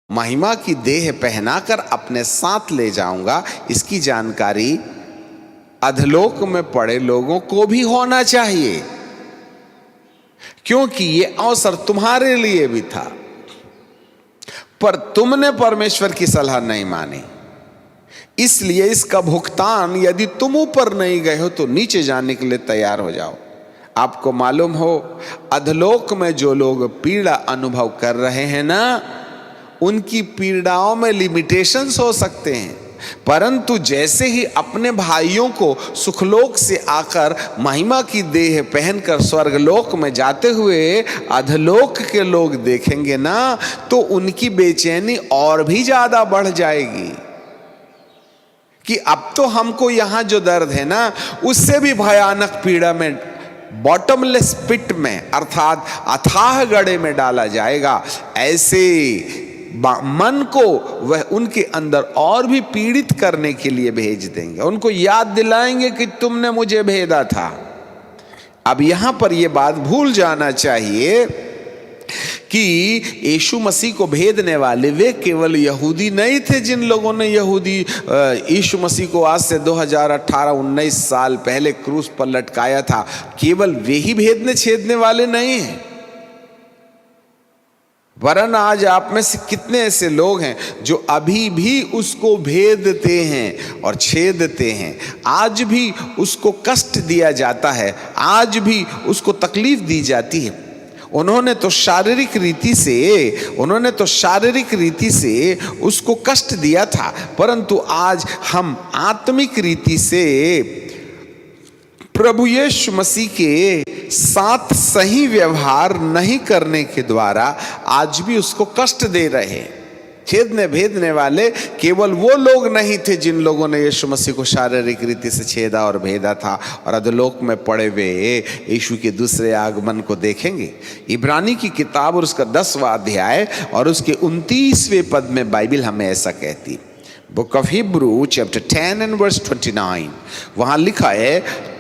महिमा की देह पहनाकर अपने साथ ले जाऊंगा, इसकी जानकारी अधलोक में पड़े लोगों को भी होना चाहिए, क्योंकि ये अवसर तुम्हारे लिए भी था, पर तुमने परमेश्वर की सलाह नहीं मानी। इसलिए इसका भुगतान यदि तुम ऊपर नहीं गए हो तो नीचे जाने के लिए तैयार हो जाओ। आपको मालूम हो, अधलोक में जो लोग पीड़ा अनुभव कर रहे हैं ना, उनकी पीड़ाओं में लिमिटेशंस हो सकते हैं, परंतु जैसे ही अपने भाइयों को सुखलोक से आकर महिमा की देह पहनकर स्वर्गलोक में जाते हुए अधलोक के लोग देखेंगे ना, तो उनकी बेचैनी और भी ज्यादा बढ़ जाएगी कि अब तो हमको यहां जो दर्द है ना, उससे भी भयानक पीड़ा में, बॉटमलेस पिट में अर्थात अथाह गड्ढे में डाला जाएगा। ऐसे मन को वह उनके अंदर और भी पीड़ित करने के लिए भेज देंगे, उनको याद दिलाएंगे कि तुमने मुझे भेदा था। अब यहां पर यह बात भूल जाना चाहिए कि यीशु मसीह को भेदने वाले वे केवल यहूदी नहीं थे। जिन लोगों ने यीशु मसीह को आज से 2018-19 साल पहले क्रूस पर लटकाया था, केवल वे ही भेदने छेदने वाले नहीं हैं, वरन आज आप में से कितने ऐसे लोग हैं जो अभी भी उसको भेदते हैं और छेदते हैं। आज भी उसको कष्ट दिया जाता है, आज भी उसको तकलीफ दी जाती है। उन्होंने तो शारीरिक रीति से उसको कष्ट दिया था, परंतु आज हम आत्मिक रीति से प्रभु यीशु मसीह के साथ सही व्यवहार नहीं करने के द्वारा आज भी उसको कष्ट दे रहे हैं। छेदने भेदने वाले केवल वो लोग नहीं थे जिन लोगों ने यीशु मसीह को शारीरिक रीति से छेदा और भेदा था और अधोलोक में पड़े हुए यीशु के दूसरे आगमन को देखेंगे। इब्रानी की किताब और उसका 10वां अध्याय और उसके 29वें पद में बाइबल हमें ऐसा कहती, book of Hebrews chapter 10 and verse 29, वहां लिखा है,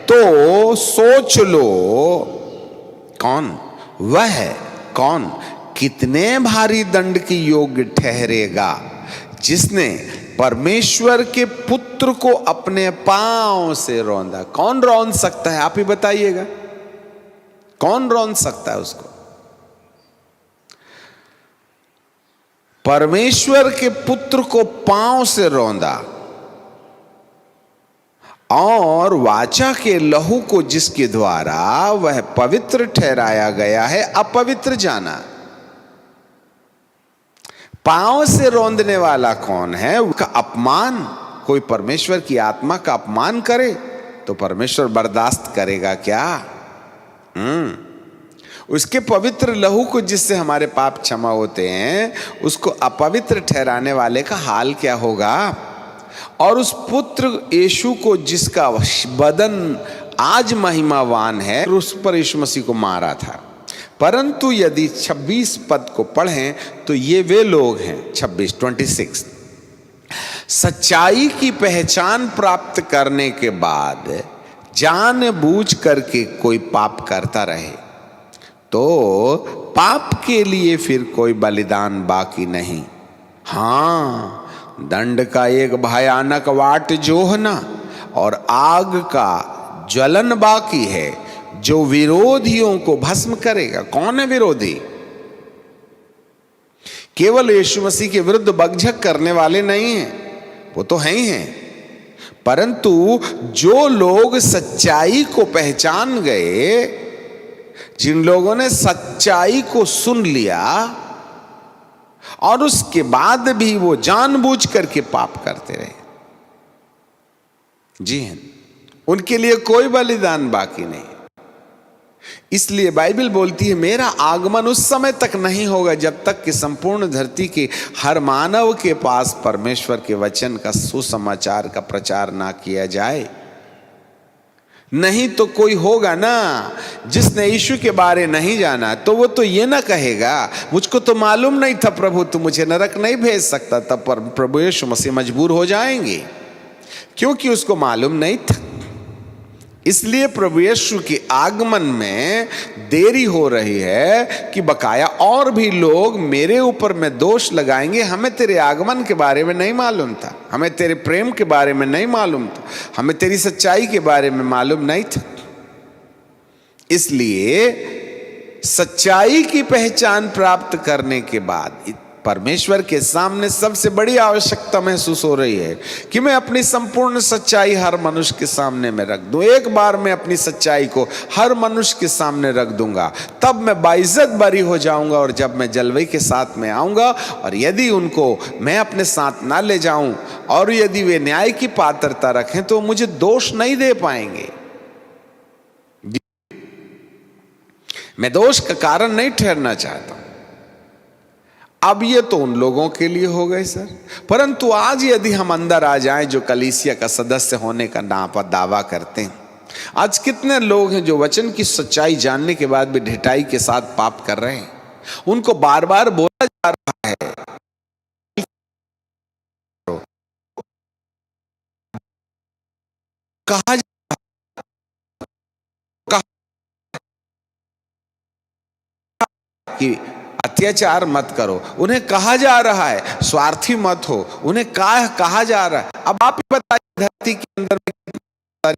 तो सोच लो कौन कितने भारी दंड की योग्य ठहरेगा, जिसने परमेश्वर के पुत्र को अपने पांव से रौंदा। कौन रौंद सकता है, आप ही बताइएगा, कौन रौंद सकता है उसको? परमेश्वर के पुत्र को पांव से रौंदा और वाचा के लहू को जिसके द्वारा वह पवित्र ठहराया गया है अपवित्र जाना। पांव से रौंदने वाला कौन है? उसका अपमान, कोई परमेश्वर की आत्मा का अपमान करे तो परमेश्वर बर्दाश्त करेगा क्या? उसके पवित्र लहू को जिससे हमारे पाप क्षमा होते हैं, उसको अपवित्र ठहराने वाले का हाल क्या होगा? और उस पुत्र यीशु को जिसका बदन आज महिमावान है, उस पर यीशु मसीह को मारा था। परंतु यदि 26 पद को पढ़ें तो ये वे लोग हैं, 26 सच्चाई की पहचान प्राप्त करने के बाद जानबूझ करके कोई पाप करता रहे तो पाप के लिए फिर कोई बलिदान बाकी नहीं। हाँ, दंड का एक भयानक वाट जोहना और आग का ज्वलन बाकी है जो विरोधियों को भस्म करेगा। कौन है विरोधी? केवल यीशु मसीह के विरुद्ध बकझक करने वाले नहीं हैं, वो तो हैं ही हैं, परंतु जो लोग सच्चाई को पहचान गए, जिन लोगों ने सच्चाई को सुन लिया और उसके बाद भी वो जानबूझ करके पाप करते रहे, जी हैं, उनके लिए कोई बलिदान बाकी नहीं। इसलिए बाइबल बोलती है, मेरा आगमन उस समय तक नहीं होगा जब तक कि संपूर्ण धरती के हर मानव के पास परमेश्वर के वचन का सुसमाचार का प्रचार ना किया जाए। नहीं तो कोई होगा ना जिसने यीशु के बारे नहीं जाना, तो वो तो ये ना कहेगा, मुझको तो मालूम नहीं था प्रभु, तू मुझे नरक नहीं भेज सकता। तब पर प्रभु यीशु मसीह मजबूर हो जाएंगे, क्योंकि उसको मालूम नहीं था। इसलिए प्रभु यीशु के आगमन में देरी हो रही है कि बकाया और भी लोग मेरे ऊपर में दोष लगाएंगे, हमें तेरे आगमन के बारे में नहीं मालूम था, हमें तेरे प्रेम के बारे में नहीं मालूम था, हमें तेरी सच्चाई के बारे में मालूम नहीं था। इसलिए सच्चाई की पहचान प्राप्त करने के बाद परमेश्वर के सामने सबसे बड़ी आवश्यकता महसूस हो रही है कि मैं अपनी संपूर्ण सच्चाई हर मनुष्य के सामने में रख दूं। एक बार मैं अपनी सच्चाई को हर मनुष्य के सामने रख दूंगा, तब मैं बाइज्जत बरी हो जाऊंगा। और जब मैं जलवई के साथ में आऊंगा और यदि उनको मैं अपने साथ ना ले जाऊं और यदि वे न्याय की पात्रता रखें तो मुझे दोष नहीं दे पाएंगे। मैं दोष का कारण नहीं ठहरना चाहता। अब ये तो उन लोगों के लिए हो गए सर, परंतु आज यदि हम अंदर आ जाएं जो कलीसिया का सदस्य होने का दावा करते हैं, आज कितने लोग हैं जो वचन की सच्चाई जानने के बाद भी ढिठाई के साथ पाप कर रहे हैं। उनको बार बार बोला जा रहा है कहा कि अत्याचार मत करो, उन्हें कहा जा रहा है स्वार्थी मत हो, उन्हें कहा जा रहा है। अब आप ही बताइए धरती के अंदर में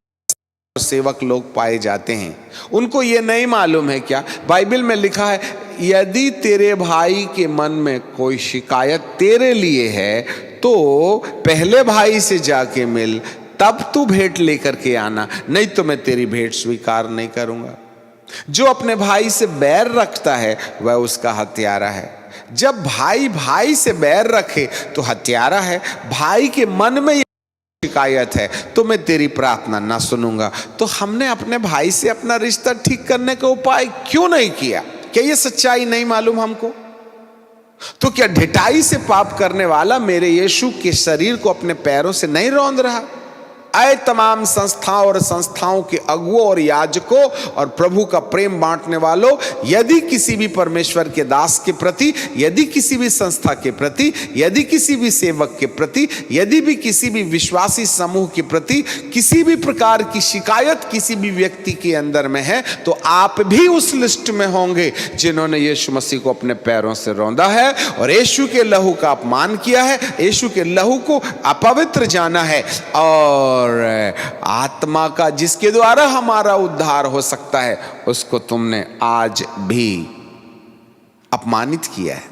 सेवक लोग पाए जाते हैं, उनको ये नहीं मालूम है क्या बाइबल में लिखा है यदि तेरे भाई के मन में कोई शिकायत तेरे लिए है तो पहले भाई से जाके मिल, तब तू भेंट लेकर के आना, नहीं तो मैं तेरी भेंट स्वीकार नहीं करूंगा। जो अपने भाई से बैर रखता है वह उसका हत्यारा है। जब भाई भाई से बैर रखे तो हत्यारा है। भाई के मन में शिकायत है तो मैं तेरी प्रार्थना ना सुनूंगा। तो हमने अपने भाई से अपना रिश्ता ठीक करने का उपाय क्यों नहीं किया? क्या ये सच्चाई नहीं मालूम हमको? तो क्या ढिठाई से पाप करने वाला मेरे यीशु के शरीर को अपने पैरों से नहीं रौंद रहा? आए तमाम संस्थाओं और संस्थाओं के अगुओं और याजकों और प्रभु का प्रेम बांटने वालों, यदि किसी भी परमेश्वर के दास के प्रति, यदि किसी भी संस्था के प्रति, यदि किसी भी सेवक के प्रति, यदि भी किसी भी विश्वासी समूह के प्रति किसी भी प्रकार की शिकायत किसी भी व्यक्ति के अंदर में है तो आप भी उस लिस्ट में होंगे जिन्होंने यीशु मसीह को अपने पैरों से रौंदा है और यीशु के लहू का अपमान किया है, यीशु के लहू को अपवित्र जाना है और आत्मा का जिसके द्वारा हमारा उद्धार हो सकता है उसको तुमने आज भी अपमानित किया है।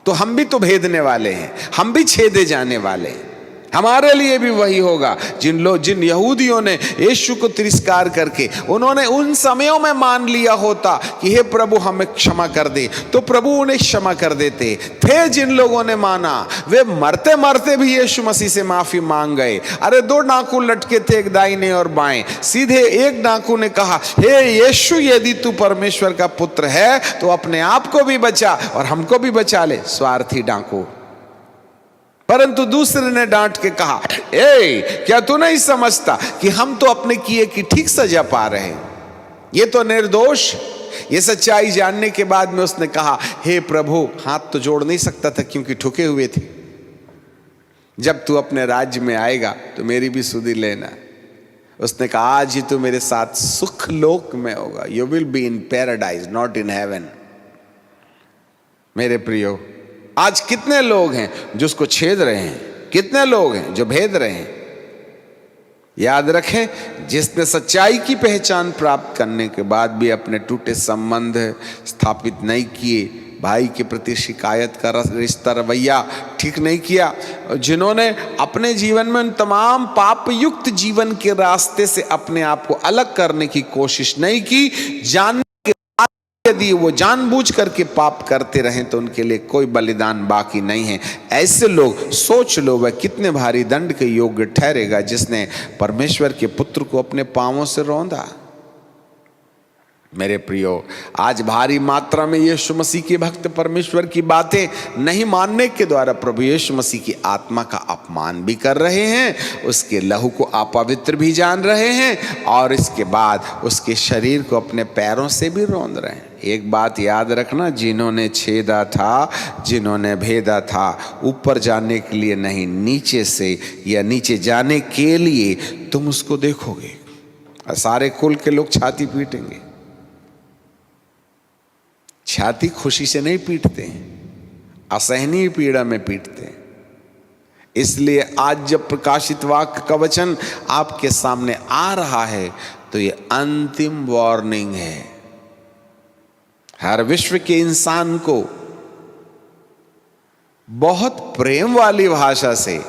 तो हम भी तो भेदने वाले हैं, हम भी छेदे जाने वाले हैं। हमारे लिए भी वही होगा। जिन यहूदियों ने यीशु को तिरस्कार करके उन्होंने उन समयों में मान लिया होता कि हे प्रभु हमें क्षमा कर दे, तो प्रभु उन्हें क्षमा कर देते थे। जिन लोगों ने माना वे मरते मरते भी यीशु मसीह से माफी मांग गए। अरे दो डाकू लटके थे, एक दाहिने और बाएं, सीधे एक डाकू ने कहा हे यीशु यदि तू परमेश्वर का पुत्र है तो अपने आप को भी बचा और हमको भी बचा ले। स्वार्थी डाकू। परंतु दूसरे ने डांट के कहा क्या तू नहीं समझता कि हम तो अपने किए की ठीक सजा पा रहे हैं, ये तो निर्दोष। ये सच्चाई जानने के बाद में उसने कहा हे प्रभु, हाथ तो जोड़ नहीं सकता था क्योंकि ठुके हुए थे। जब तू अपने राज्य में आएगा तो मेरी भी सुधि लेना। उसने कहा आज ही तू मेरे साथ सुख लोक में होगा। You will be in paradise not in heaven. मेरे प्रियो, आज कितने लोग हैं जो उसको छेद रहे हैं, कितने लोग हैं जो भेद रहे हैं। याद रखें, जिसने सच्चाई की पहचान प्राप्त करने के बाद भी अपने टूटे संबंध स्थापित नहीं किए, भाई के प्रति शिकायत का रिश्ता रवैया ठीक नहीं किया, जिन्होंने अपने जीवन में उन तमाम पाप युक्त जीवन के रास्ते से अपने आप को अलग करने की कोशिश नहीं की, जानने के बाद यदि वो जानबूझ करके पाप करते रहें तो उनके लिए कोई बलिदान बाकी नहीं है। ऐसे लोग सोच लो वह कितने भारी दंड के योग्य ठहरेगा जिसने परमेश्वर के पुत्र को अपने पांवों से रौंदा। मेरे प्रियो, आज भारी मात्रा में यीशु मसीह के भक्त परमेश्वर की बातें नहीं मानने के द्वारा प्रभु यीशु मसीह की आत्मा का अपमान भी कर रहे हैं, उसके लहू को अपवित्र भी जान रहे हैं और इसके बाद उसके शरीर को अपने पैरों से भी रौंद रहे हैं। एक बात याद रखना, जिन्होंने छेदा था, जिन्होंने भेदा था, ऊपर जाने के लिए नहीं, नीचे से या नीचे जाने के लिए तुम उसको देखोगे। और सारे कुल के लोग छाती पीटेंगे। छाती खुशी से नहीं पीटते हैं, असहनीय पीड़ा में पीटते हैं। इसलिए आज जब प्रकाशित वाक्य का वचन आपके सामने आ रहा है तो ये अंतिम वार्निंग है। हर विश्व के इंसान को बहुत प्रेम वाली भाषा से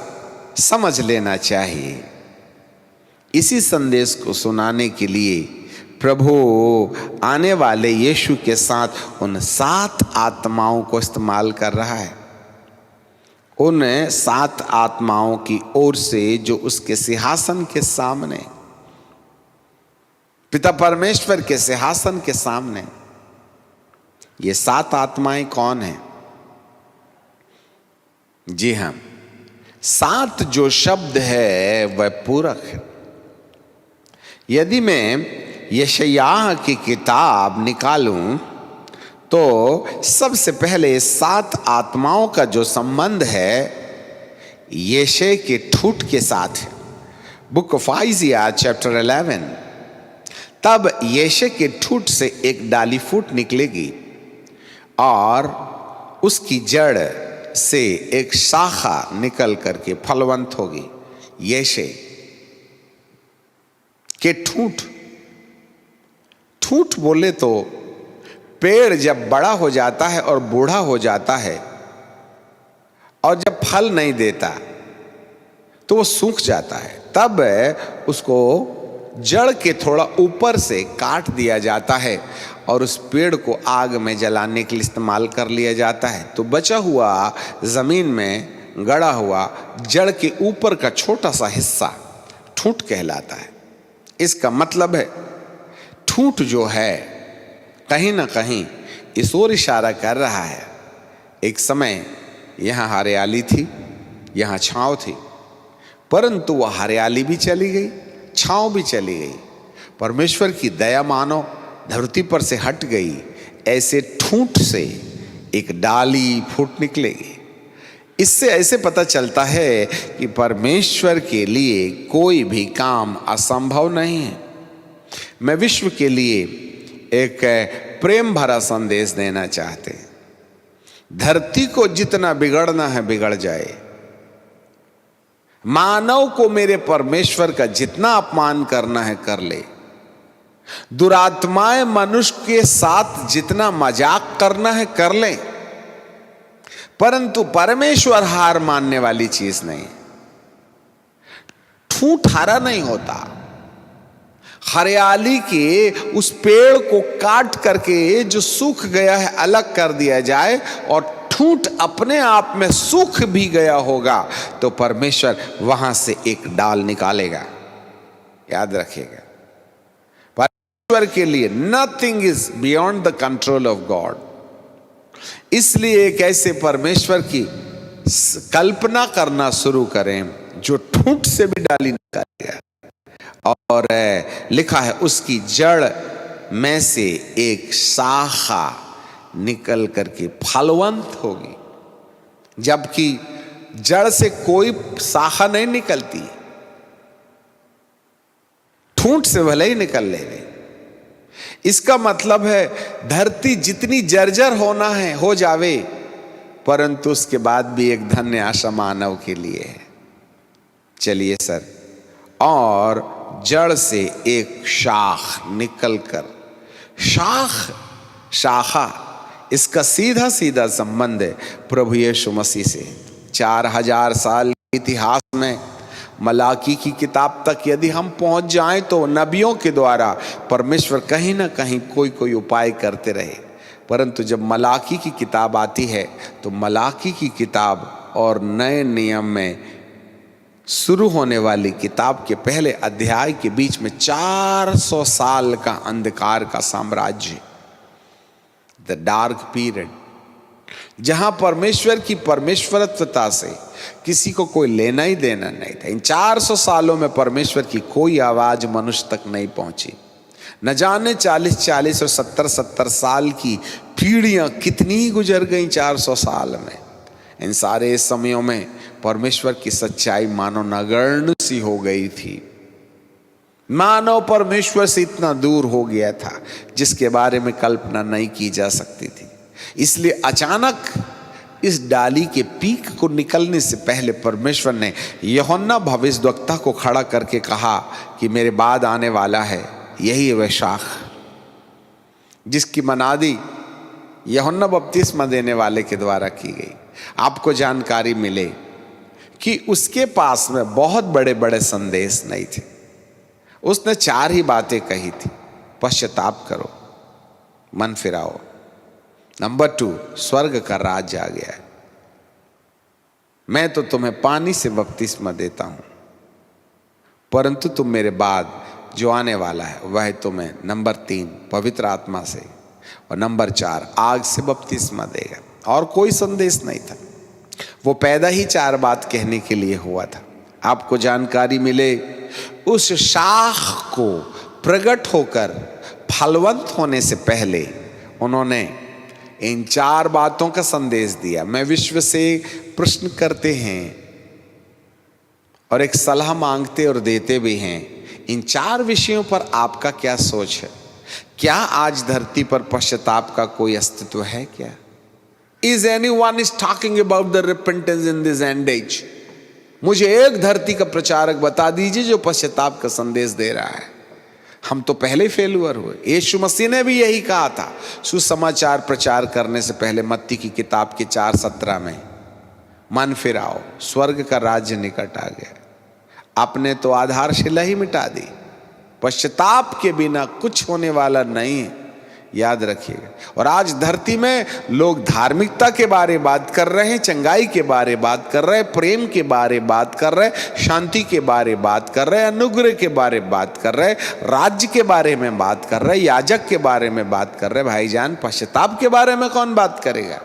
समझ लेना चाहिए। इसी संदेश को सुनाने के लिए प्रभु आने वाले यीशु के साथ उन 7 आत्माओं को इस्तेमाल कर रहा है। उन 7 आत्माओं की ओर से जो उसके सिंहासन के सामने, पिता परमेश्वर के सिंहासन के सामने, ये 7 आत्माएं कौन हैं? जी हां, 7 जो शब्द है वह पूरक है। यदि मैं यशायाह की किताब निकालूं तो सबसे पहले 7 आत्माओं का जो संबंध है यशे के ठूठ के साथ है। Book of आइजिया chapter 11। तब यशे के ठूठ से एक डाली फूट निकलेगी और उसकी जड़ से एक शाखा निकल करके फलवंत होगी। यशे के ठूठ, ठूठ बोले तो पेड़ जब बड़ा हो जाता है और बूढ़ा हो जाता है और जब फल नहीं देता तो वो सूख जाता है, तब उसको जड़ के थोड़ा ऊपर से काट दिया जाता है और उस पेड़ को आग में जलाने के लिए इस्तेमाल कर लिया जाता है। तो बचा हुआ जमीन में गड़ा हुआ जड़ के ऊपर का छोटा सा हिस्सा ठूठ कहलाता है। इसका मतलब है ठूठ जो है कहीं ना कहीं इस ओर इशारा कर रहा है। एक समय यहाँ हरियाली थी, यहाँ छांव थी, परंतु वह हरियाली भी चली गई, छांव भी चली गई। परमेश्वर की दया मानो धरती पर से हट गई। ऐसे ठूंठ से एक डाली फूट निकलेगी। इससे ऐसे पता चलता है कि परमेश्वर के लिए कोई भी काम असंभव नहीं है। मैं विश्व के लिए एक प्रेम भरा संदेश देना चाहते हैं। धरती को जितना बिगड़ना है बिगड़ जाए, मानव को मेरे परमेश्वर का जितना अपमान करना है कर ले, दुरात्माएं मनुष्य के साथ जितना मजाक करना है कर ले, परंतु परमेश्वर हार मानने वाली चीज नहीं। ठूठ हरा नहीं होता। हरियाली के उस पेड़ को काट करके जो सूख गया है अलग कर दिया जाए और ठूठ अपने आप में सूख भी गया होगा तो परमेश्वर वहां से एक डाल निकालेगा। याद रखिएगा, परमेश्वर के लिए nothing is beyond the control of God. इसलिए एक ऐसे परमेश्वर की कल्पना करना शुरू करें जो ठूठ से भी डाली निकालेगा। और लिखा है उसकी जड़ में से एक शाखा निकल करके फलवंत होगी, जबकि जड़ से कोई शाखा नहीं निकलती, ठूंठ से भले ही निकल ले। इसका मतलब है धरती जितनी जर्जर होना है हो जावे, परंतु उसके बाद भी एक धन्य आशा मानव के लिए है। चलिए सर, और जड़ से एक शाख निकलकर, शाखा इसका सीधा सीधा संबंध है प्रभु यीशु मसीह से। 4000 साल के इतिहास में मलाकी की किताब तक यदि हम पहुंच जाएं तो नबियों के द्वारा परमेश्वर कहीं ना कहीं कोई उपाय करते रहे, परंतु जब मलाकी की किताब आती है तो मलाकी की किताब और नए नियम में शुरू होने वाली किताब के पहले अध्याय के बीच में 400 साल का अंधकार का साम्राज्य, द डार्क पीरियड, जहां परमेश्वर की परमेश्वरत्वता से किसी को कोई लेना ही देना नहीं था। इन 400 सालों में परमेश्वर की कोई आवाज मनुष्य तक नहीं पहुंची। न जाने 40-40 और 70-70 साल की पीढ़ियां कितनी गुजर गई 400 साल में। इन सारे समयों में परमेश्वर की सच्चाई मानो नगण्य सी हो गई थी। मानव परमेश्वर से इतना दूर हो गया था जिसके बारे में कल्पना नहीं की जा सकती थी। इसलिए अचानक इस डाली के पीक को निकलने से पहले परमेश्वर ने यूहन्ना भविष्यद्वक्ता को खड़ा करके कहा कि मेरे बाद आने वाला है, यही है वह शाख जिसकी मनादी यूहन्ना बपतिस्मा देने वाले के द्वारा की गई। आपको जानकारी मिले कि उसके पास में बहुत बड़े बड़े संदेश नहीं थे। उसने 4 ही बातें कही थी। पश्चाताप करो, मन फिराओ। नंबर 2, स्वर्ग का राज आ गया है। मैं तो तुम्हें पानी से बपतिस्मा देता हूं, परंतु तुम मेरे बाद जो आने वाला है वह तुम्हें नंबर 3 पवित्र आत्मा से और नंबर 4 आग से बपतिस्मा देगा। और कोई संदेश नहीं था। वो पैदा ही 4 बात कहने के लिए हुआ था। आपको जानकारी मिले उस शाख को प्रकट होकर फलवंत होने से पहले उन्होंने इन 4 बातों का संदेश दिया। मैं विश्व से प्रश्न करते हैं और एक सलाह मांगते और देते भी हैं। इन 4 विषयों पर आपका क्या सोच है? क्या आज धरती पर पश्चाताप का कोई अस्तित्व है क्या? Is anyone is talking about the repentance in this end age? मुझे एक धरती का प्रचारक बता दीजिए जो पश्चाताप का संदेश दे रहा है। हम तो पहले फेलुअर हुए। यीशु मसीह ने भी यही कहा था सुसमाचार प्रचार करने से पहले मत्ती की किताब के 4:17 में, मन फिराओ, स्वर्ग का राज्य निकट आ गया। आपने तो आधारशिला ही मिटा दी। पश्चाताप के बिना कुछ होने वाला नहीं है, याद रखिएगा। और आज धरती में लोग धार्मिकता के बारे में बात कर रहे हैं, चंगाई के बारे में बात कर रहे हैं, प्रेम के बारे में बात कर रहे हैं, शांति के बारे में बात कर रहे हैं, अनुग्रह के बारे में बात कर रहे हैं, राज्य के बारे में बात कर रहे हैं, याजक के बारे में बात कर रहे हैं। भाईजान, पश्चाताप के बारे में कौन बात करेगा?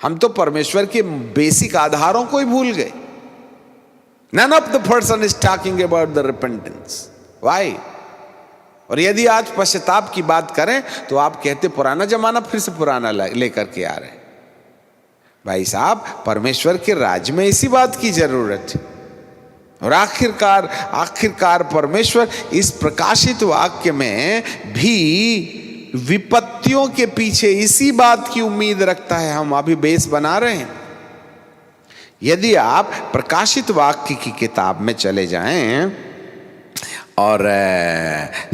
हम तो परमेश्वर के बेसिक आधारों को ही भूल गए। None of the person is talking about the repentance. Why? और यदि आज पश्चाताप की बात करें तो आप कहते पुराना जमाना फिर से पुराना लेकर के आ रहे। भाई साहब, परमेश्वर के राज्य में इसी बात की जरूरत है। और आखिरकार परमेश्वर इस प्रकाशित वाक्य में भी विपत्तियों के पीछे इसी बात की उम्मीद रखता है। हम अभी बेस बना रहे हैं। यदि आप प्रकाशित वाक्य की किताब में चले जाएं और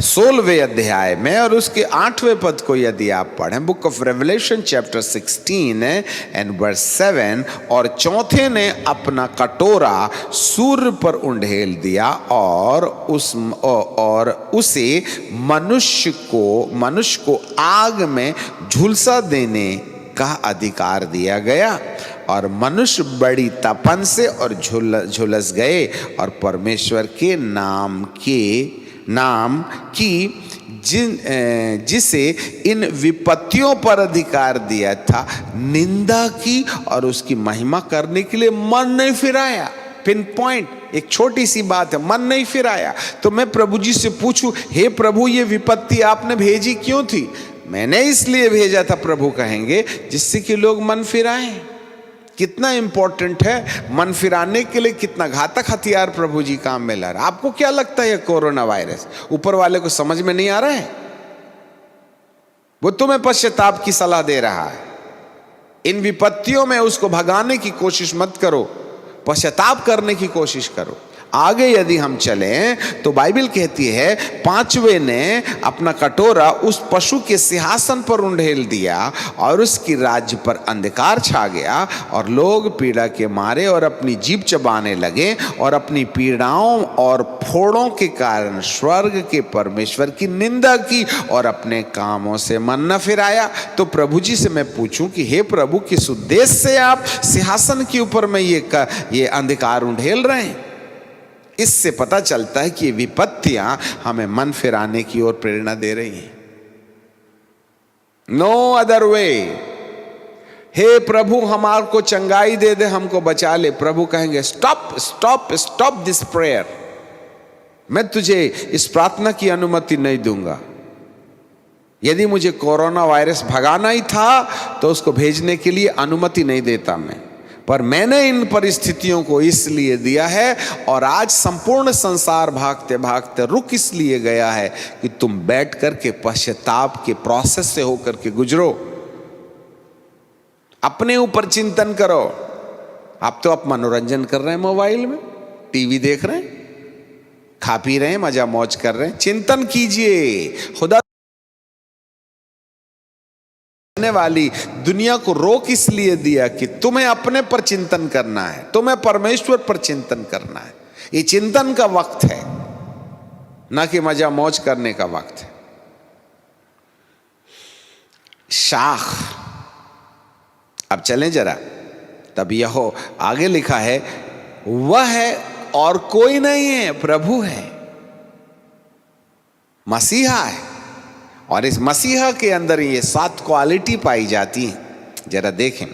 16वें अध्याय में और उसके 8वें पद को यदि आप पढ़ें, book of Revelation chapter 16 and verse 7, और चौथे ने अपना कटोरा सूर्य पर उंडेल दिया और उसे मनुष्य को आग में झुलसा देने का अधिकार दिया गया। और मनुष्य बड़ी तपन से और झुलस गए और परमेश्वर के नाम की जिसे इन विपत्तियों पर अधिकार दिया था निंदा की और उसकी महिमा करने के लिए मन नहीं फिराया। पिन पॉइंट, एक छोटी सी बात है, मन नहीं फिराया। तो मैं प्रभु जी से पूछूं, हे प्रभु, ये विपत्ति आपने भेजी क्यों थी? मैंने इसलिए भेजा था, प्रभु कहेंगे, जिससे कि लोग मन फिराएं। कितना इंपॉर्टेंट है मन फिराने के लिए, कितना घातक हथियार प्रभु जी काम में ला रहा। आपको क्या लगता है कोरोना वायरस ऊपर वाले को समझ में नहीं आ रहा है? वो तुम्हें पश्चाताप की सलाह दे रहा है। इन विपत्तियों में उसको भगाने की कोशिश मत करो, पश्चाताप करने की कोशिश करो। आगे यदि हम चलें तो बाइबल कहती है 5वें ने अपना कटोरा उस पशु के सिंहासन पर उंडेल दिया और उसकी राज्य पर अंधकार छा गया और लोग पीड़ा के मारे और अपनी जीभ चबाने लगे और अपनी पीड़ाओं और फोड़ों के कारण स्वर्ग के परमेश्वर की निंदा की और अपने कामों से मन न फिराया। तो प्रभु जी से मैं पूछूं कि हे प्रभु, किस उद्देश्य से आप सिंहासन के ऊपर में ये अंधकार उंडेल रहे हैं? इससे पता चलता है कि विपत्तियां हमें मन फिराने की ओर प्रेरणा दे रही हैं। No other way. हे प्रभु, हमारे को चंगाई दे दे, हमको बचा ले। प्रभु कहेंगे stop stop stop this prayer. मैं तुझे इस प्रार्थना की अनुमति नहीं दूंगा। यदि मुझे कोरोना वायरस भगाना ही था तो उसको भेजने के लिए अनुमति नहीं देता मैं। पर मैंने इन परिस्थितियों को इसलिए दिया है और आज संपूर्ण संसार भागते भागते रुक इसलिए गया है कि तुम बैठ करके पश्चाताप के प्रोसेस से होकर के गुजरो, अपने ऊपर चिंतन करो। आप तो आप मनोरंजन कर रहे हैं, मोबाइल में टीवी देख रहे हैं, खा पी रहे हैं, मजा मौज कर रहे हैं। चिंतन कीजिए। खुदा वाली दुनिया को रोक इसलिए दिया कि तुम्हें अपने पर चिंतन करना है, तुम्हें परमेश्वर पर चिंतन करना है। ये चिंतन का वक्त है, ना कि मजा मौज करने का वक्त है। शाख, अब चलें जरा, तब यह आगे लिखा है, वह है और कोई नहीं है, प्रभु है, मसीहा है। और इस मसीहा के अंदर ये 7 क्वालिटी पाई जाती हैं। जरा देखें,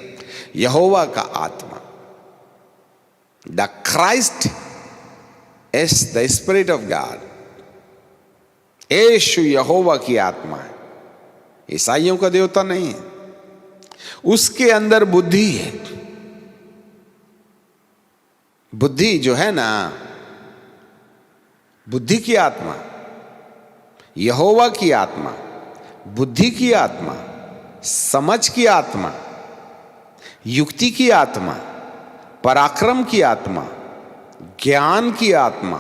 यहोवा का आत्मा, the Christ is the spirit of God. यीशु यहोवा की आत्मा है, ईसाइयों का देवता नहीं है। उसके अंदर बुद्धि है। बुद्धि जो है ना, बुद्धि की आत्मा, यहोवा की आत्मा, बुद्धि की आत्मा, समझ की आत्मा, युक्ति की आत्मा, पराक्रम की आत्मा, ज्ञान की आत्मा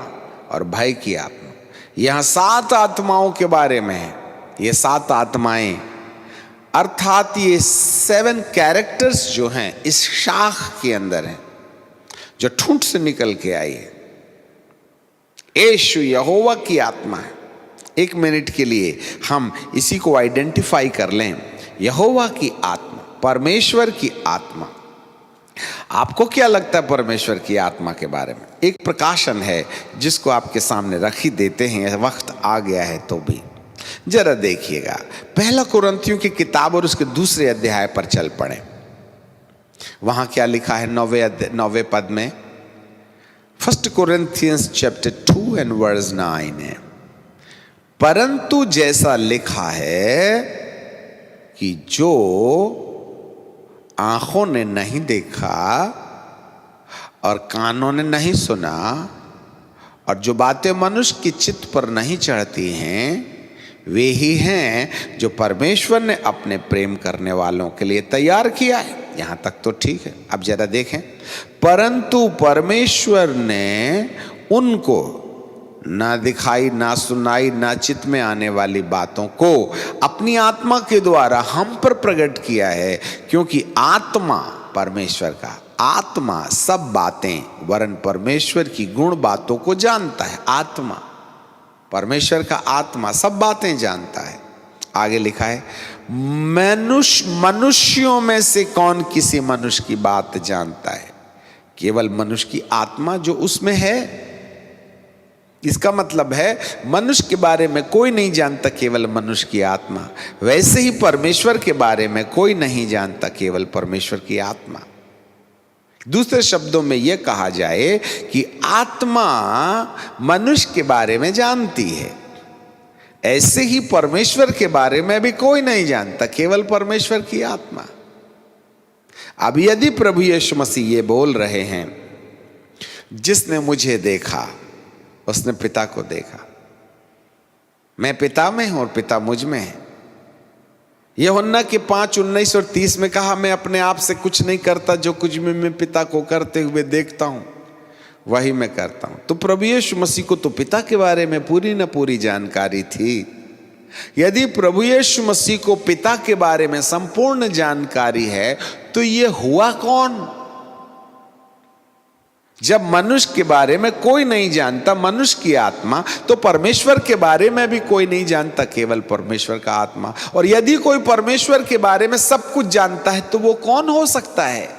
और भय की आत्मा। यहां 7 आत्माओं के बारे में है। ये 7 आत्माएं अर्थात ये 7 कैरेक्टर्स जो हैं इस शाख के अंदर हैं, जो ठूंठ से निकल के आई है। यीशु यहोवा की आत्मा है। 1 मिनट के लिए हम इसी को आइडेंटिफाई कर लें। यहोवा की आत्मा, परमेश्वर की आत्मा। आपको क्या लगता है परमेश्वर की आत्मा के बारे में? एक प्रकाशन है जिसको आपके सामने रख ही देते हैं, वक्त आ गया है तो भी। जरा देखिएगा, 1 कुरिन्थियों की किताब और उसके 2 अध्याय पर चल पड़े। वहां क्या लिखा है 9वें पद में? 1 Corinthians chapter 2 and verse 9 है, परंतु जैसा लिखा है कि जो आंखों ने नहीं देखा और कानों ने नहीं सुना और जो बातें मनुष्य की चित्त पर नहीं चढ़ती हैं, वे ही हैं जो परमेश्वर ने अपने प्रेम करने वालों के लिए तैयार किया है। यहां तक तो ठीक है। अब जरा देखें, परंतु परमेश्वर ने उनको ना दिखाई, ना सुनाई, ना चित्त में आने वाली बातों को अपनी आत्मा के द्वारा हम पर प्रकट किया है, क्योंकि आत्मा, परमेश्वर का आत्मा सब बातें वरन परमेश्वर की गुण बातों को जानता है। आत्मा, परमेश्वर का आत्मा सब बातें जानता है। आगे लिखा है, मनुष्यों में से कौन किसी मनुष्य की बात जानता है? केवल मनुष्य की आत्मा जो उसमें है। इसका मतलब है मनुष्य के बारे में कोई नहीं जानता, केवल मनुष्य की आत्मा। वैसे ही परमेश्वर के बारे में कोई नहीं जानता, केवल परमेश्वर की आत्मा। दूसरे शब्दों में यह कहा जाए कि आत्मा मनुष्य के बारे में जानती है, ऐसे ही परमेश्वर के बारे में भी कोई नहीं जानता, केवल परमेश्वर की आत्मा। अब यदि प्रभु यीशु मसीह ये बोल रहे हैं, जिसने मुझे देखा उसने पिता को देखा, मैं पिता में हूं और पिता मुझ में है। यूहन्ना के 5:19 और 30 में कहा, मैं अपने आप से कुछ नहीं करता, जो कुछ भी मैं पिता को करते हुए देखता हूं वही मैं करता हूं। तो प्रभु यीशु मसीह को तो पिता के बारे में पूरी न पूरी जानकारी थी। यदि प्रभु यीशु मसीह को पिता के बारे में संपूर्ण जानकारी है, तो ये हुआ कौन? जब मनुष्य के बारे में कोई नहीं जानता, मनुष्य की आत्मा, तो परमेश्वर के बारे में भी कोई नहीं जानता, केवल परमेश्वर का आत्मा। और यदि कोई परमेश्वर के बारे में सब कुछ जानता है, तो वो कौन हो सकता है?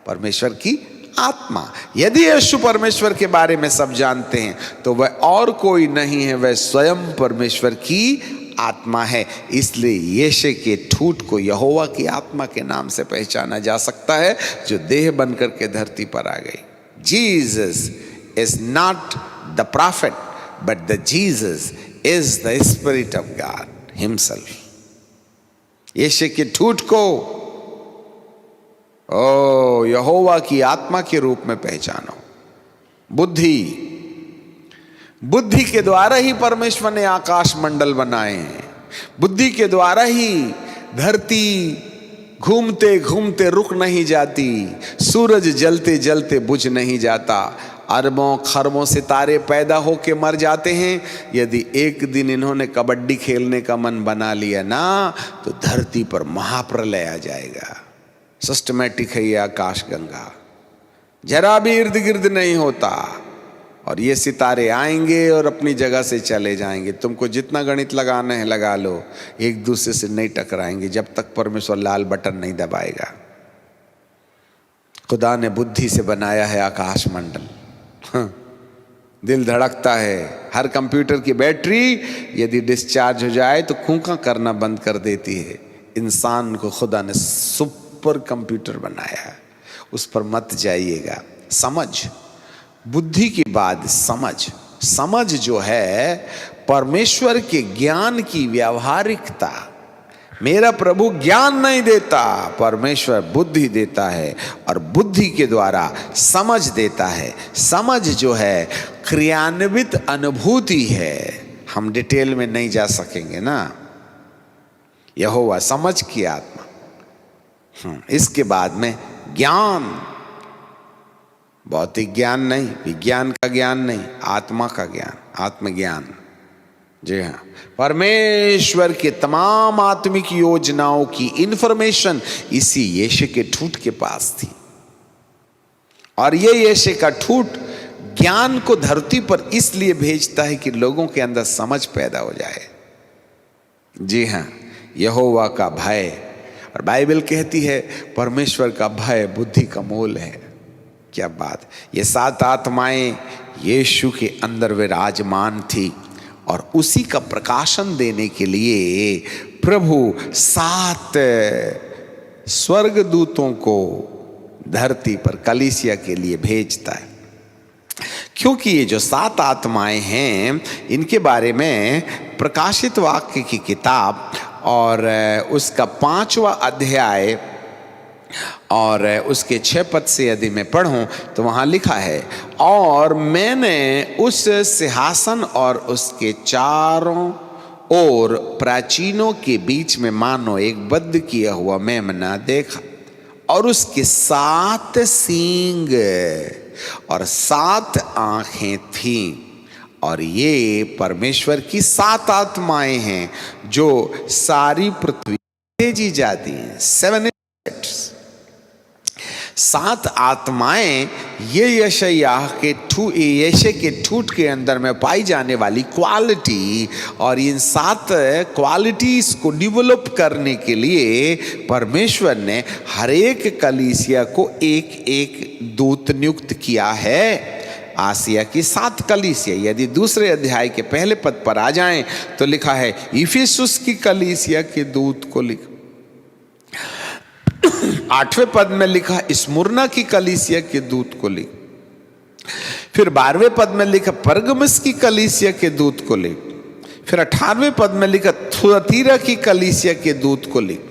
परमेश्वर की आत्मा। यदि यीशु परमेश्वर के बारे में सब जानते हैं, तो वह और कोई नहीं है, वह स्वयं परमेश्वर की आत्मा है। इसलिए यीशु के ठूठ को यहोवा की आत्मा के नाम से पहचाना जा सकता है, जो देह बनकर के धरती पर आ गई। Jesus is not the prophet, but the Jesus is the Spirit of God himself। यीशु के ठूठ को यहोवा की आत्मा के रूप में पहचानो। बुद्धि के द्वारा ही परमेश्वर ने आकाश मंडल बनाए हैं। बुद्धि के द्वारा ही धरती घूमते घूमते रुक नहीं जाती, सूरज जलते जलते बुझ नहीं जाता, अरबों खरबों सितारे पैदा होके मर जाते हैं। यदि एक दिन इन्होंने कबड्डी खेलने का मन बना लिया ना, तो धरती पर महाप्रलय आ जाएगा। सिस्टमैटिक है ये आकाश गंगा, जरा भी इर्द गिर्द नहीं होता, और ये सितारे आएंगे और अपनी जगह से चले जाएंगे। तुमको जितना गणित लगाना है लगा लो, एक दूसरे से नहीं टकराएंगे जब तक परमेश्वर लाल बटन नहीं दबाएगा। खुदा ने बुद्धि से बनाया है आकाश मंडल। दिल धड़कता है, हर कंप्यूटर की बैटरी यदि डिस्चार्ज हो जाए तो खूंखा करना बंद कर देती है। इंसान को खुदा ने सुपर कंप्यूटर बनाया है, उस पर मत जाइएगा। समझ, बुद्धि के बाद समझ जो है परमेश्वर के ज्ञान की व्यावहारिकता। मेरा प्रभु ज्ञान नहीं देता, परमेश्वर बुद्धि देता है, और बुद्धि के द्वारा समझ देता है। समझ जो है क्रियान्वित अनुभूति है। हम डिटेल में नहीं जा सकेंगे ना। यहोवा समझ की आत्मा। इसके बाद में ज्ञान, भौतिक ज्ञान नहीं, विज्ञान का ज्ञान नहीं, आत्मा का ज्ञान, आत्मज्ञान। जी हाँ, परमेश्वर के तमाम आत्मिक योजनाओं की इंफॉर्मेशन इसी यीशु के ठूठ के पास थी, और ये यीशु का ठूठ ज्ञान को धरती पर इसलिए भेजता है कि लोगों के अंदर समझ पैदा हो जाए। जी हाँ, यहोवा का भय, और बाइबल कहती है परमेश्वर का भय बुद्धि का मूल है। क्या बात! ये 7 आत्माएं यीशु के अंदर विराजमान थी, और उसी का प्रकाशन देने के लिए प्रभु 7 स्वर्गदूतों को धरती पर कलीसिया के लिए भेजता है। क्योंकि ये जो 7 आत्माएं हैं, इनके बारे में प्रकाशित वाक्य की किताब और उसका 5वां अध्याय और उसके 6 पद से यदि मैं पढ़ूं तो वहां लिखा है, और मैंने उस सिंहासन और उसके चारों ओर प्राचीनों के बीच में मानो एक बद्ध किया हुआ मेमना देखा, और उसके 7 सींग और 7 आंखें थीं, और ये परमेश्वर की 7 आत्माएं हैं जो सारी पृथ्वी भेजी जाती हैं। 7 7 आत्माएं ये यशायाह के यीशु के ठूठ के अंदर में पाई जाने वाली क्वालिटी, और इन 7 क्वालिटीज को डेवलप करने के लिए परमेश्वर ने हर एक कलीसिया को एक एक दूत नियुक्त किया है। आसिया की 7 कलीसिया, यदि दूसरे अध्याय के पहले पद पर आ जाएं तो लिखा है इफिसुस की कलीसिया के दूत को लिखा। 8वें पद में लिखा स्मुरना की कलीसिया के दूत को लिख। फिर 12वें पद में लिखा परगमस की कलीसिया के दूत को लिख। फिर 18वें पद में लिखा थुआतीरा की कलीसिया के दूत को लिख।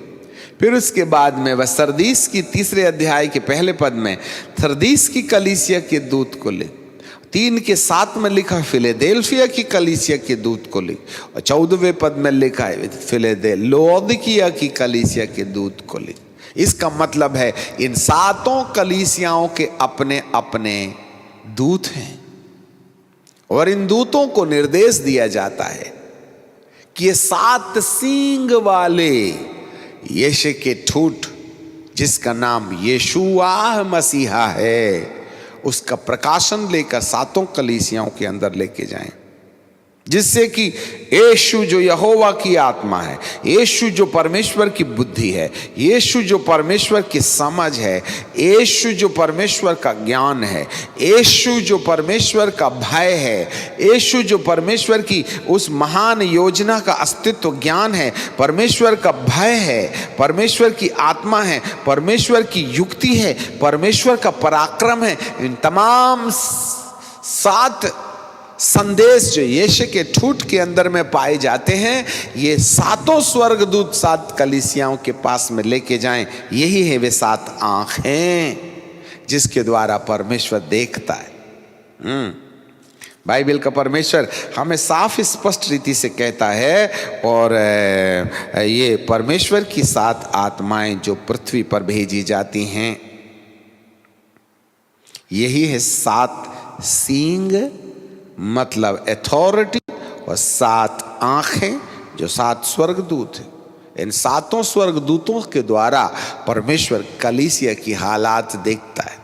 फिर उसके बाद में वह सरदीस की 3रे अध्याय के पहले पद में सरदीस की कलीसिया के दूत को लिख। 3 के 7 में लिखा फिलेडेल्फिया की कलीसिया के दूत को लिख, और 14वें पद में लिखा है फिलेडेल्फिया की कलीसिया के दूत को लिख। इसका मतलब है इन 7 कलीसियाओं के अपने अपने दूत हैं, और इन दूतों को निर्देश दिया जाता है कि ये 7 सींग वाले यीशु के ठूठ, जिसका नाम यीशुआ मसीहा है, उसका प्रकाशन लेकर 7 कलीसियाओं के अंदर लेके जाएं, जिससे कि यीशु जो यहोवा की आत्मा है, यीशु जो परमेश्वर की बुद्धि है, यीशु जो परमेश्वर की समझ है, यीशु जो परमेश्वर का ज्ञान है, यीशु जो परमेश्वर का भय है, यीशु जो परमेश्वर की उस महान योजना का अस्तित्व ज्ञान है, परमेश्वर का भय है, परमेश्वर की आत्मा है, परमेश्वर की युक्ति है, परमेश्वर का पराक्रम है। इन तमाम 7 संदेश जो यीशु के ठूठ के अंदर में पाए जाते हैं, ये 7 स्वर्गदूत 7 कलीसियाओं के पास में लेके जाएं। यही है वे 7 आंखें। जिसके द्वारा परमेश्वर देखता है। बाइबल का परमेश्वर हमें साफ स्पष्ट रीति से कहता है, और ये परमेश्वर की 7 आत्माएं जो पृथ्वी पर भेजी जाती हैं, यही है 7 सींग मतलब अथॉरिटी, और 7 आंखें जो 7 स्वर्गदूत हैं। इन 7 स्वर्गदूतों के द्वारा परमेश्वर कलीसिया की हालात देखता है।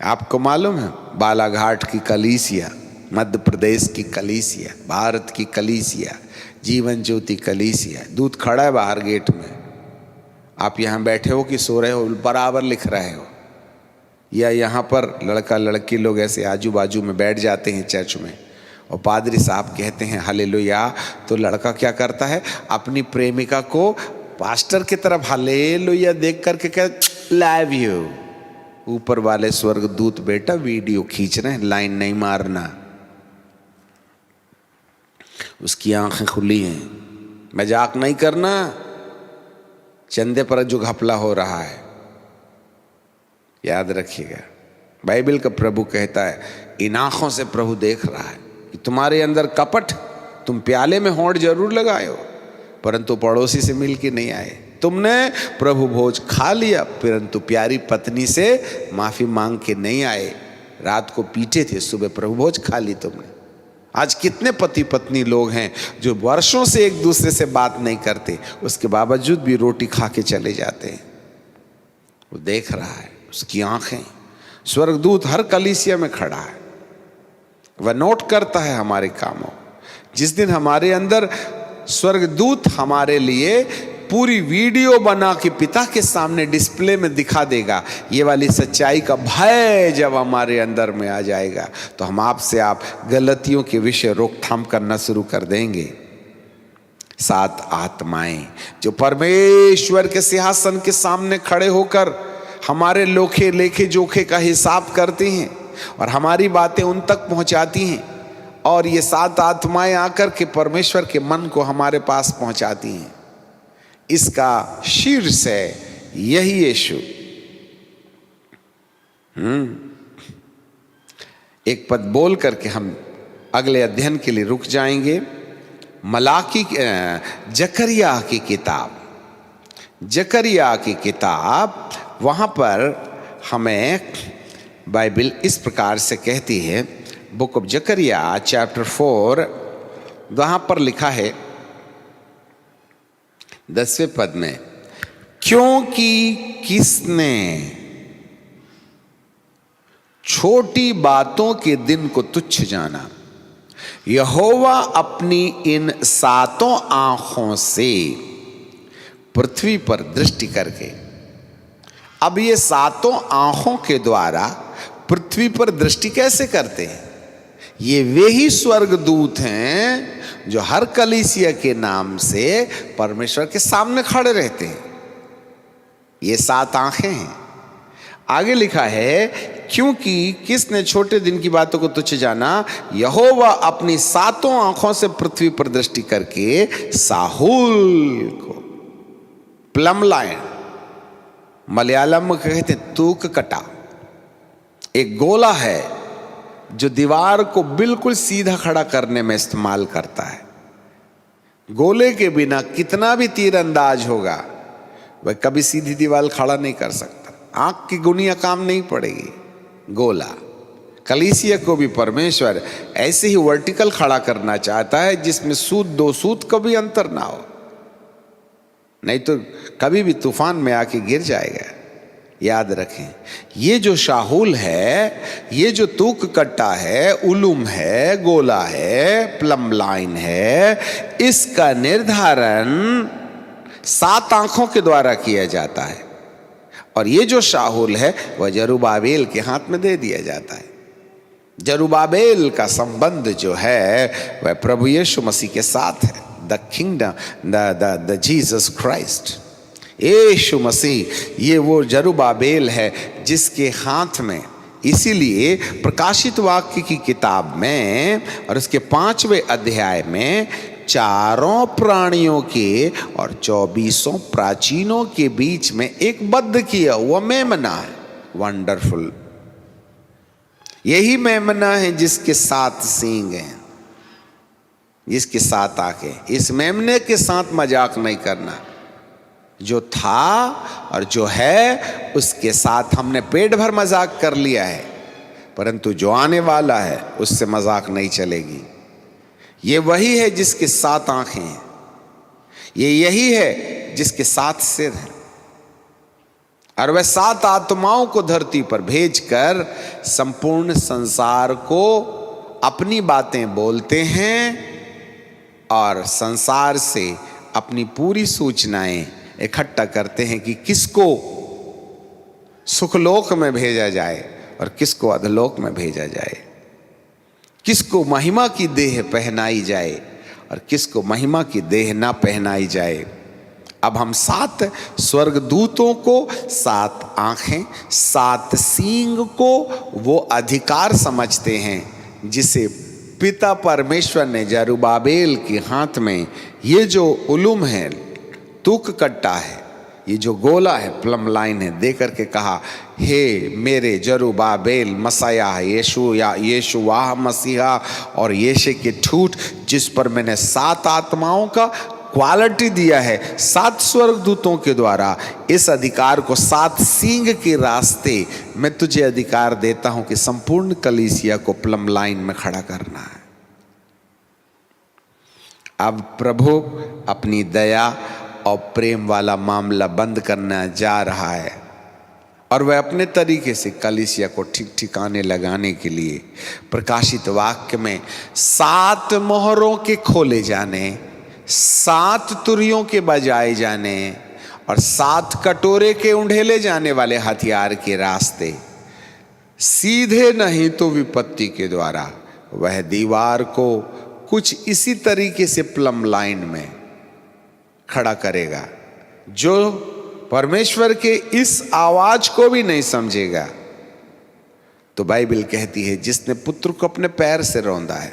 आपको मालूम है, बालाघाट की कलीसिया, मध्य प्रदेश की कलीसिया, भारत की कलीसिया, जीवन ज्योति कलीसिया, दूत खड़ा है बाहर गेट में। आप यहाँ बैठे हो कि सो रहे हो, बराबर लिख रहे हो। या यहाँ पर लड़का लड़की लोग ऐसे आजू बाजू में बैठ जाते हैं चर्च में, और पादरी साहब कहते हैं हालेलुया, तो लड़का क्या करता है, अपनी प्रेमिका को पास्टर की तरफ हालेलुया देख करके कहते लव यू। ऊपर वाले स्वर्गदूत बेटा वीडियो खींच रहे हैं, लाइन नहीं मारना। उसकी आंखें खुली हैं, मजाक नहीं करना, चंदे पर जो घपला हो रहा है याद रखिएगा। बाइबल का प्रभु कहता है, इन आंखों से प्रभु देख रहा है कि तुम्हारे अंदर कपट, तुम प्याले में होंठ जरूर लगाए हो परंतु पड़ोसी से मिल के नहीं आए। तुमने प्रभु भोज खा लिया परंतु प्यारी पत्नी से माफी मांग के नहीं आए। रात को पीटे थे, सुबह प्रभु भोज खा ली तुमने। आज कितने पति पत्नी लोग हैं जो वर्षों से एक दूसरे से बात नहीं करते, उसके बावजूद भी रोटी खा के चले जाते हैं। वो देख रहा है, उसकी आंखें। स्वर्गदूत हर कलीसिया में खड़ा है, वह नोट करता है हमारे कामों। जिस दिन हमारे अंदर स्वर्गदूत हमारे लिए पूरी वीडियो बना के पिता के सामने डिस्प्ले में दिखा देगा, ये वाली सच्चाई का भय जब हमारे अंदर में आ जाएगा तो हम आपसे आप गलतियों के विषय रोकथाम करना शुरू कर देंगे। 7 आत्माएं जो परमेश्वर के सिंहासन के सामने खड़े होकर हमारे लोखे लेखे जोखे का हिसाब करती हैं और हमारी बातें उन तक पहुंचाती हैं, और ये 7 आत्माएं आकर के परमेश्वर के मन को हमारे पास पहुंचाती हैं। इसका शीर्ष है यही यीशु। एक पद बोल करके हम अगले अध्ययन के लिए रुक जाएंगे। मलाकी जकरिया की किताब, जकरिया की किताब, वहाँ पर हमें बाइबल इस प्रकार से कहती है, बुक ऑफ जकरिया चैप्टर 4, वहाँ पर लिखा है 10वें पद में, क्योंकि किसने छोटी बातों के दिन को तुच्छ जाना, यहोवा अपनी इन 7 आंखों से पृथ्वी पर दृष्टि करके। अब ये 7 आंखों के द्वारा पृथ्वी पर दृष्टि कैसे करते हैं? ये वे ही स्वर्गदूत हैं जो हर कलीसिया के नाम से परमेश्वर के सामने खड़े रहते हैं। ये 7 आंखें हैं। आगे लिखा है, क्योंकि किसने छोटे दिन की बातों को तुच्छ जाना, यहोवा अपनी 7 आंखों से पृथ्वी पर दृष्टि करके साहुल को, प्लम लाइन मलयालम में कहते हैं तूक कटा, एक गोला है जो दीवार को बिल्कुल सीधा खड़ा करने में इस्तेमाल करता है। गोले के बिना कितना भी तीरंदाज होगा वह कभी सीधी दीवार खड़ा नहीं कर सकता, आंख की गुनिया काम नहीं पड़ेगी। गोला कलीसिया को भी परमेश्वर ऐसे ही वर्टिकल खड़ा करना चाहता है जिसमें सूत 2 सूत कभी अंतर ना हो, नहीं तो कभी भी तूफान में आके गिर जाएगा। याद रखें, ये जो शाहुल है, ये जो तूक कट्टा है, उलूम है, गोला है, प्लम लाइन है, इसका निर्धारण 7 आंखों के द्वारा किया जाता है। और ये जो शाहुल है वह जरुब्बाबेल के हाथ में दे दिया जाता है। जरुब्बाबेल का संबंध जो है वह प्रभु यीशु मसीह के साथ है। The kingdom, the Jesus Christ, यीशु मसीह, ये वो जरुब्बाबेल है जिसके हाथ में, इसीलिए प्रकाशित वाक्य की किताब में और उसके 5वें अध्याय में 4 प्राणियों के और 24 प्राचीनों के बीच में एक बद्ध किया हुआ मेमना है। वंडरफुल। यही मेमना है जिसके 7 सींग हैं, जिसके 7 आंखें। इस मेमने के साथ मजाक नहीं करना। जो था और जो है उसके साथ हमने पेट भर मजाक कर लिया है, परंतु जो आने वाला है उससे मजाक नहीं चलेगी। ये वही है जिसके 7 आंखें हैं, ये यही है जिसके 7 सिर हैं, और वह 7 आत्माओं को धरती पर भेजकर संपूर्ण संसार को अपनी बातें बोलते हैं और संसार से अपनी पूरी सूचनाएं इकट्ठा करते हैं कि किसको सुखलोक में भेजा जाए और किसको अधलोक में भेजा जाए, किसको महिमा की देह पहनाई जाए और किसको महिमा की देह ना पहनाई जाए। अब हम 7 स्वर्गदूतों को, 7 आंखें, 7 सींग को वो अधिकार समझते हैं जिसे पिता परमेश्वर ने जरुब्बाबेल के हाथ में ये जो उलूम है, तूक कट्टा है, ये जो गोला है, प्लम लाइन है, दे करके कहा, हे मेरे जरुब्बाबेल मसाया यीशुआ मसीहा और यीशु के ठूठ, जिस पर मैंने 7 आत्माओं का क्वालिटी दिया है, 7 स्वर्गदूतों के द्वारा इस अधिकार को 7 सींग के रास्ते मैं तुझे अधिकार देता हूं कि संपूर्ण कलीसिया को प्लम लाइन में खड़ा करना है। अब प्रभु अपनी दया और प्रेम वाला मामला बंद करना जा रहा है और वह अपने तरीके से कलीसिया को ठीक ठिकाने लगाने के लिए प्रकाशित वाक्य में 7 मोहरों के खोले जाने, 7 तुरियों के बजाए जाने और 7 कटोरे के उंडेले जाने वाले हथियार के रास्ते सीधे नहीं तो विपत्ति के द्वारा वह दीवार को कुछ इसी तरीके से प्लम लाइन में खड़ा करेगा। जो परमेश्वर के इस आवाज को भी नहीं समझेगा, तो बाइबल कहती है जिसने पुत्र को अपने पैर से रौंदा है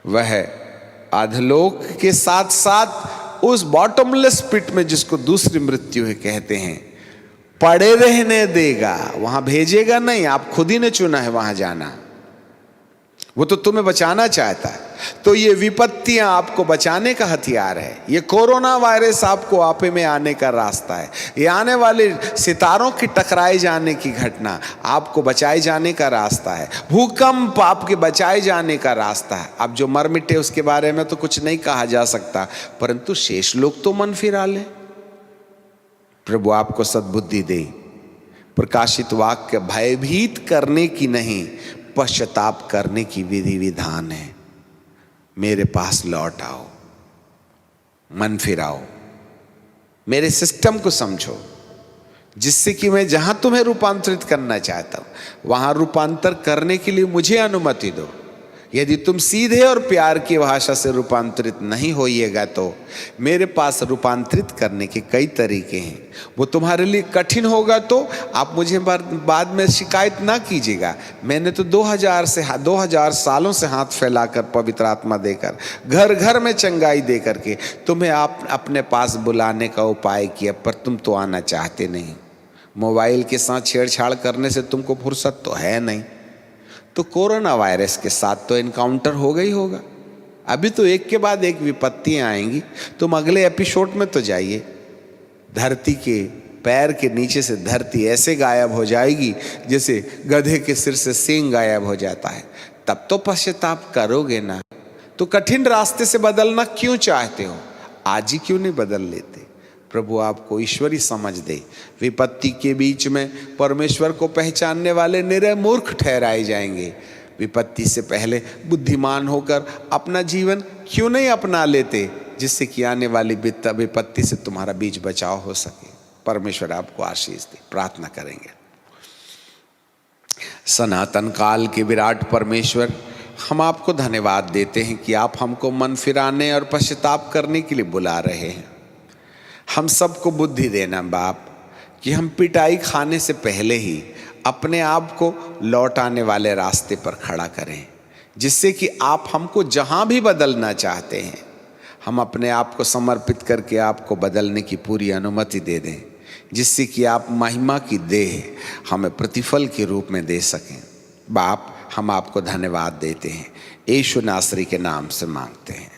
वह अधलोक के साथ साथ उस बॉटमलेस पिट में, जिसको दूसरी मृत्यु है कहते हैं, पड़े रहने देगा। वहां भेजेगा नहीं, आप खुद ही ने चुना है वहां जाना। वो तो तुम्हें बचाना चाहता है। तो ये विपत्तियां आपको बचाने का हथियार है। ये कोरोना वायरस आपको आपे में आने का रास्ता है। ये आने वाले सितारों की टकराए जाने की घटना आपको बचाए जाने का रास्ता है। भूकंप आपके बचाए जाने का रास्ता है। अब जो मर मिटे उसके बारे में तो कुछ नहीं कहा जा सकता, परंतु शेष लोग तो मन फिरा ले। प्रभु आपको सद्बुद्धि दे। प्रकाशित वाक्य भयभीत करने की नहीं, पश्चाताप करने की विधि विधान है। मेरे पास लौट आओ, मन फिराओ, मेरे सिस्टम को समझो, जिससे कि मैं जहां तुम्हें रूपांतरित करना चाहता हूं वहां रूपांतर करने के लिए मुझे अनुमति दो। यदि तुम सीधे और प्यार की भाषा से रूपांतरित नहीं होइएगा तो मेरे पास रूपांतरित करने के कई तरीके हैं। वो तुम्हारे लिए कठिन होगा तो आप मुझे बाद में शिकायत ना कीजिएगा। मैंने तो 2000 सालों से हाथ फैलाकर पवित्र आत्मा देकर घर घर में चंगाई दे करके तुम्हें आप अपने पास बुलाने का उपाय किया, पर तुम तो आना चाहते नहीं। मोबाइल के साथ छेड़छाड़ करने से तुमको फुर्सत तो है नहीं। तो कोरोना वायरस के साथ तो इनकाउंटर होगा ही होगा। अभी तो एक के बाद एक विपत्तियां आएंगी। तुम अगले एपिसोड में तो जाइए, धरती के पैर के नीचे से धरती ऐसे गायब हो जाएगी जैसे गधे के सिर से सींग गायब हो जाता है। तब तो पश्चाताप करोगे ना। तो कठिन रास्ते से बदलना क्यों चाहते हो? आज ही क्यों नहीं बदल लेते? प्रभु आपको ईश्वरी समझ दे। विपत्ति के बीच में परमेश्वर को पहचानने वाले निरे मूर्ख ठहराए जाएंगे। विपत्ति से पहले बुद्धिमान होकर अपना जीवन क्यों नहीं अपना लेते, जिससे कि आने वाली विपत्ति से तुम्हारा बीच बचाव हो सके। परमेश्वर आपको आशीष दे। प्रार्थना करेंगे। सनातन काल के विराट परमेश्वर, हम आपको धन्यवाद देते हैं कि आप हमको मन फिराने और पश्चाताप करने के लिए बुला रहे हैं। हम सबको बुद्धि देना बाप कि हम पिटाई खाने से पहले ही अपने आप को लौट आने वाले रास्ते पर खड़ा करें, जिससे कि आप हमको जहां भी बदलना चाहते हैं हम अपने आप को समर्पित करके आपको बदलने की पूरी अनुमति दे दें। जिससे कि आप महिमा की देह हमें प्रतिफल के रूप में दे सकें। बाप, हम आपको धन्यवाद देते हैं, यीशु नासरी के नाम से मांगते हैं।